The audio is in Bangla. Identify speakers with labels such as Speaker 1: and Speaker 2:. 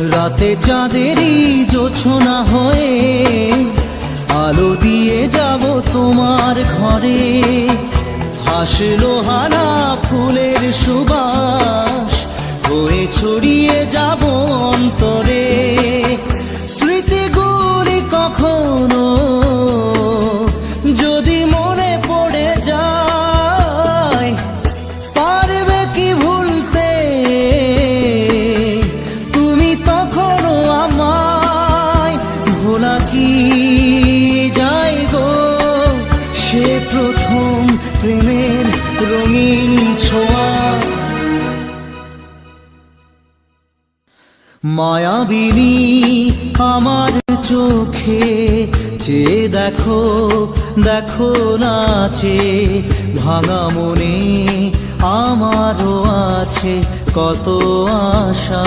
Speaker 1: রাতে চাঁদেরই জোছনা হয়ে আলো দিয়ে যাব তোমার ঘরে। হাসলো হানা ফুলের সুবাস হয়ে ছড়িয়ে যাব অন্তরে। স্মৃতিগুলি কখনো যদি মনে পড়ে যায়, পারবে কি ভুলতে তুমি তখনও আমায়? ভোলা কি যায় গো সে প্রথম প্রেমের রঙিন ছোঁয়া। মায়াবিনী আমার চোখে চেয়ে দেখো, দেখো নাচে ভাঙা মনে আমারও আছে কত আশা।